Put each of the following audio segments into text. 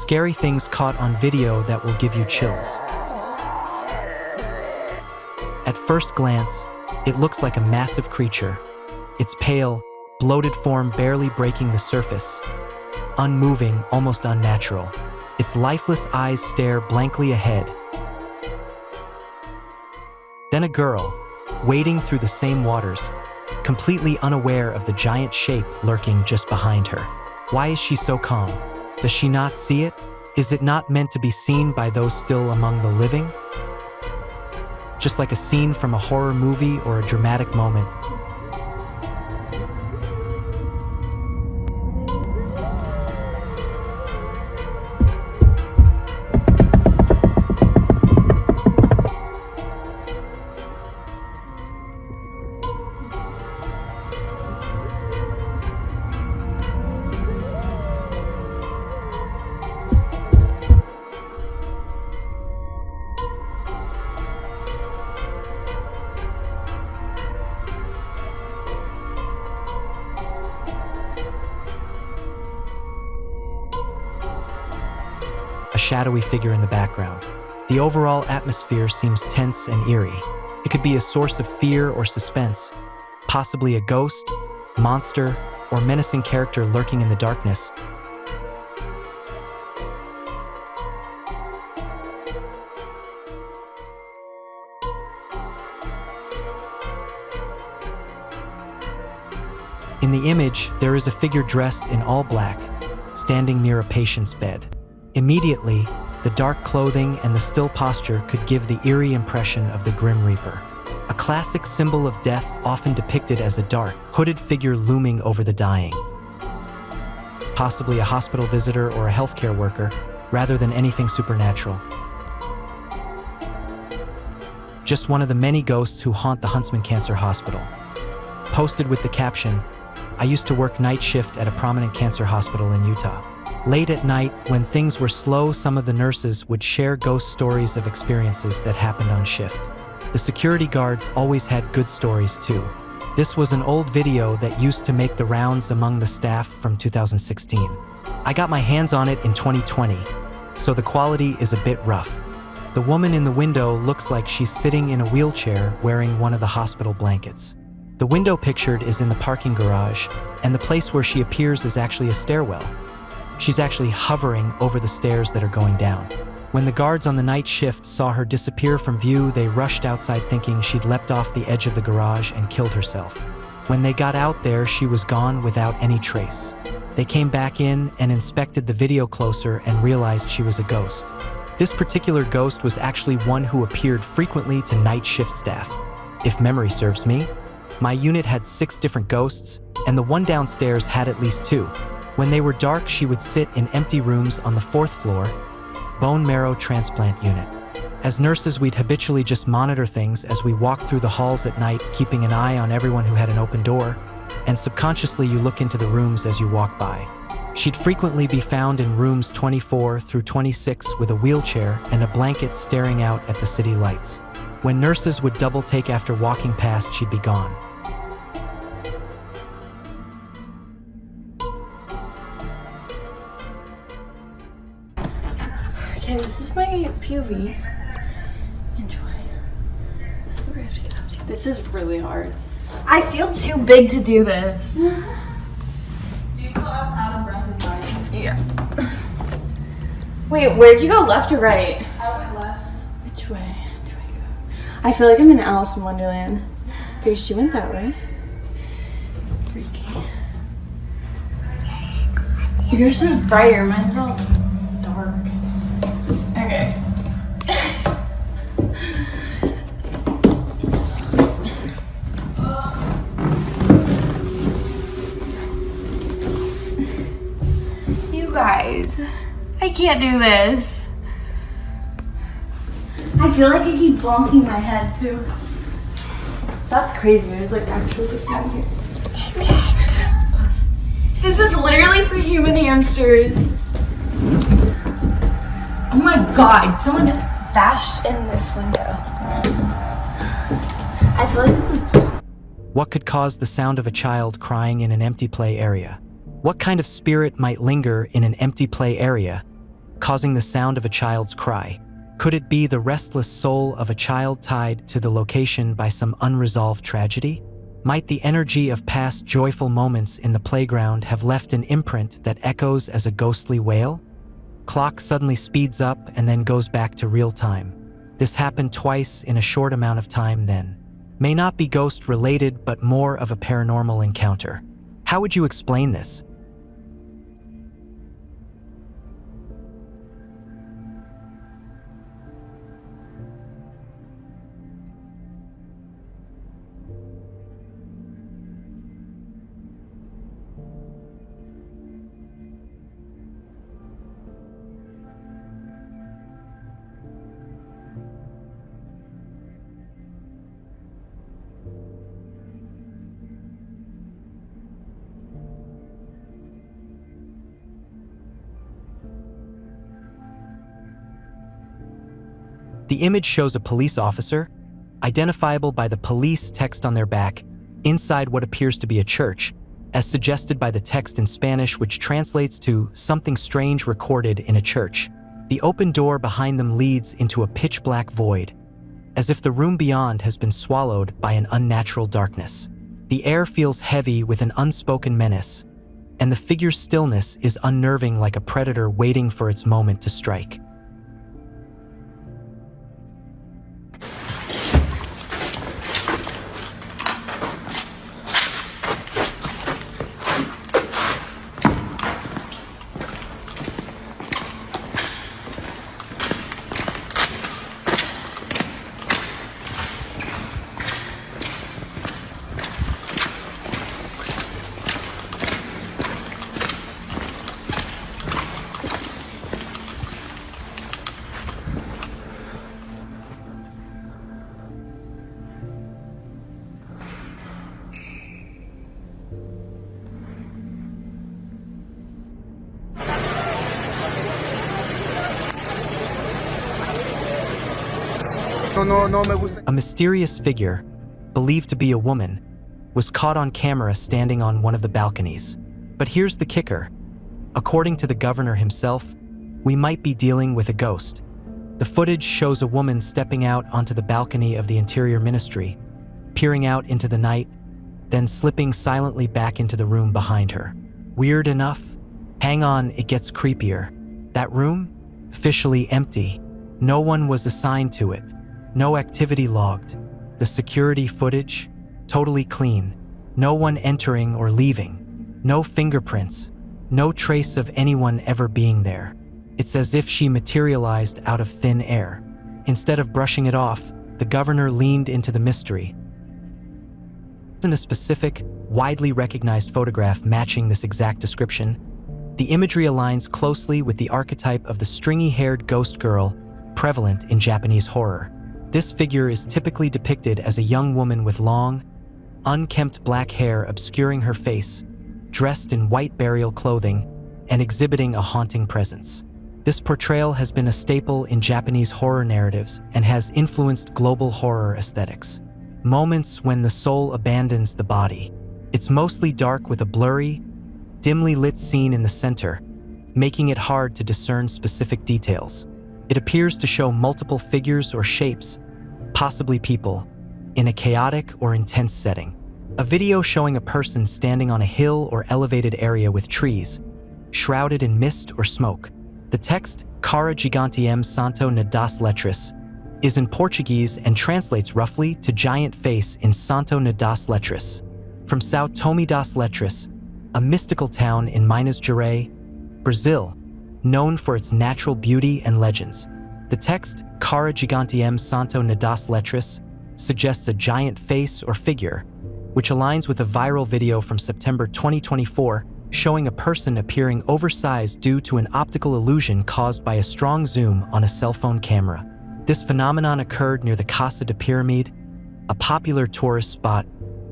Scary things caught on video that will give you chills. At first glance, it looks like a massive creature. Its pale, bloated form barely breaking the surface, unmoving, almost unnatural. Its lifeless eyes stare blankly ahead. Then a girl, wading through the same waters, completely unaware of the giant shape lurking just behind her. Why is she so calm? Does she not see it? Is it not meant to be seen by those still among the living? Just like a scene from a horror movie or a dramatic moment. A shadowy figure in the background. The overall atmosphere seems tense and eerie. It could be a source of fear or suspense, possibly a ghost, monster, or menacing character lurking in the darkness. In the image, there is a figure dressed in all black, standing near a patient's bed. Immediately, the dark clothing and the still posture could give the eerie impression of the Grim Reaper, a classic symbol of death often depicted as a dark, hooded figure looming over the dying. Possibly a hospital visitor or a healthcare worker, rather than anything supernatural. Just one of the many ghosts who haunt the Huntsman Cancer Hospital. Posted with the caption, "I used to work night shift at a prominent cancer hospital in Utah. Late at night, when things were slow, some of the nurses would share ghost stories of experiences that happened on shift. The security guards always had good stories too. This was an old video that used to make the rounds among the staff from 2016. I got my hands on it in 2020, so the quality is a bit rough. The woman in the window looks like she's sitting in a wheelchair wearing one of the hospital blankets. The window pictured is in the parking garage, and the place where she appears is actually a stairwell. She's actually hovering over the stairs that are going down. When the guards on the night shift saw her disappear from view, they rushed outside thinking she'd leapt off the edge of the garage and killed herself. When they got out there, she was gone without any trace. They came back in and inspected the video closer and realized she was a ghost. This particular ghost was actually one who appeared frequently to night shift staff. If memory serves me, my unit had 6 different ghosts, and the one downstairs had at least 2. When they were dark, she would sit in empty rooms on the 4th floor, bone marrow transplant unit. As nurses, we'd habitually just monitor things as we walked through the halls at night, keeping an eye on everyone who had an open door, and subconsciously you look into the rooms as you walk by. She'd frequently be found in rooms 24 through 26 with a wheelchair and a blanket staring out at the city lights. When nurses would double take after walking past, she'd be gone. Okay, this is my POV. Enjoy. This is what we have to get up to. This is really hard. I feel too big to do this. Do you feel as out of breath as I am? Yeah. Wait, where'd you go, left or right? I went left. Which way do I go? I feel like I'm in Alice in Wonderland. Okay, she went that way. Freaky. Yours is brighter, mine's all dark. Okay. You guys, I can't do this. I feel like I keep bonking my head too. That's crazy. There's like actually down here. This is literally for human hamsters. Oh my god, someone bashed in this window. I feel like this is... What could cause the sound of a child crying in an empty play area? What kind of spirit might linger in an empty play area? causing the sound of a child's cry. Could it be the restless soul of a child tied to the location by some unresolved tragedy? Might the energy of past joyful moments in the playground have left an imprint that echoes as a ghostly wail? Clock suddenly speeds up and then goes back to real time. This happened twice in a short amount of time then. May not be ghost-related, but more of a paranormal encounter. How would you explain this? The image shows a police officer, identifiable by the police text on their back, inside what appears to be a church, as suggested by the text in Spanish, which translates to "something strange recorded in a church." The open door behind them leads into a pitch-black void, as if the room beyond has been swallowed by an unnatural darkness. The air feels heavy with an unspoken menace, and the figure's stillness is unnerving, like a predator waiting for its moment to strike. A mysterious figure, believed to be a woman, was caught on camera standing on one of the balconies. But here's the kicker. According to the governor himself, we might be dealing with a ghost. The footage shows a woman stepping out onto the balcony of the Interior Ministry, peering out into the night, then slipping silently back into the room behind her. Weird enough? Hang on, it gets creepier. That room? Officially empty. No one was assigned to it. No activity logged. The security footage? Totally clean. No one entering or leaving. No fingerprints. No trace of anyone ever being there. It's as if she materialized out of thin air. Instead of brushing it off, the governor leaned into the mystery. In a specific, widely recognized photograph matching this exact description, the imagery aligns closely with the archetype of the stringy-haired ghost girl prevalent in Japanese horror. This figure is typically depicted as a young woman with long, unkempt black hair obscuring her face, dressed in white burial clothing, and exhibiting a haunting presence. This portrayal has been a staple in Japanese horror narratives and has influenced global horror aesthetics. Moments when the soul abandons the body. It's mostly dark with a blurry, dimly lit scene in the center, making it hard to discern specific details. It appears to show multiple figures or shapes, possibly people, in a chaotic or intense setting. A video showing a person standing on a hill or elevated area with trees, shrouded in mist or smoke. The text, Cara Gigante M Santo na das Letras, is in Portuguese and translates roughly to giant face in Santo na das Letras. From São Tomé das Letras, a mystical town in Minas Gerais, Brazil, known for its natural beauty and legends. The text, Cara Gigante M Santo na das Letras, suggests a giant face or figure, which aligns with a viral video from September 2024 showing a person appearing oversized due to an optical illusion caused by a strong zoom on a cell phone camera. This phenomenon occurred near the Casa de Pyramid, a popular tourist spot,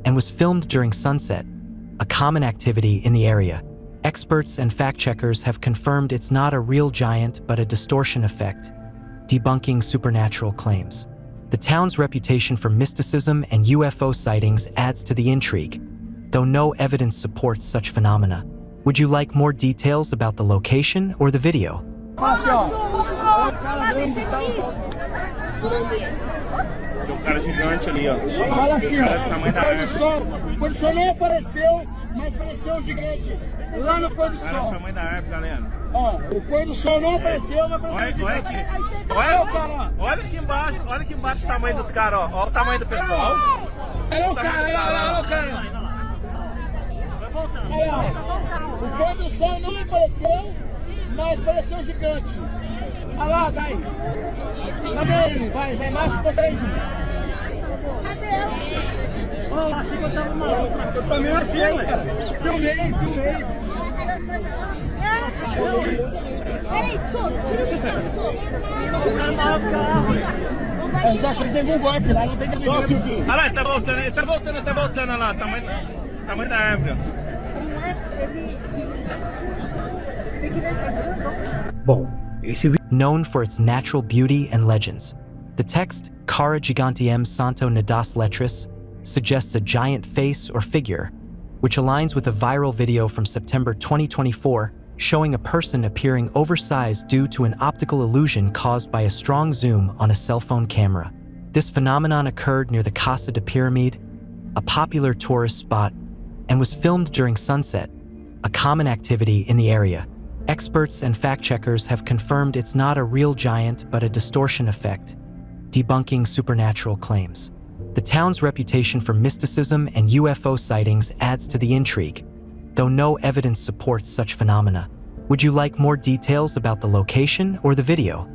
and was filmed during sunset, a common activity in the area. Experts and fact-checkers have confirmed it's not a real giant but a distortion effect, debunking supernatural claims. The town's reputation for mysticism and UFO sightings adds to the intrigue, though no evidence supports such phenomena. Would you like more details about the location or the video? Fala assim, ó. Olha o cara grande e tal. Tem um cara gigante ali, ó. Fala assim, ó. O tamanho da árvore. O pôr do sol não apareceu, mas apareceu um gigante lá no pôr do Cara, o sol. tamanho da árvore, galera. Ó, o pôr do sol não apareceu, mas apareceu um Olha gigante. aqui. Cara. Olha aqui embaixo o tamanho dos caras, ó. Olha o tamanho do pessoal. Olha o cara, olha o cara. Olha lá, o pôr do sol não apareceu, mas apareceu um gigante. Olha lá, daí. Cadê ele? Vai mais vocês. Oh, achei que eu tava maluco. Eu também achei, cara. Filmei. Peraí, tira o carro. Mas tá achando que tem um golpe lá, não tem que ver. Olha lá, ele tá voltando, olha lá. Tamanho da árvore, ó. Bom, esse vídeo Known for its natural beauty and legends, the text Cara Gigantiem Santo Nadas Letras suggests a giant face or figure, which aligns with a viral video from September 2024 showing a person appearing oversized due to an optical illusion caused by a strong zoom on a cell phone camera. This phenomenon occurred near the Casa de Pyramid, a popular tourist spot, and was filmed during sunset, a common activity in the area. Experts and fact-checkers have confirmed it's not a real giant but a distortion effect, debunking supernatural claims. The town's reputation for mysticism and UFO sightings adds to the intrigue, though no evidence supports such phenomena. Would you like more details about the location or the video?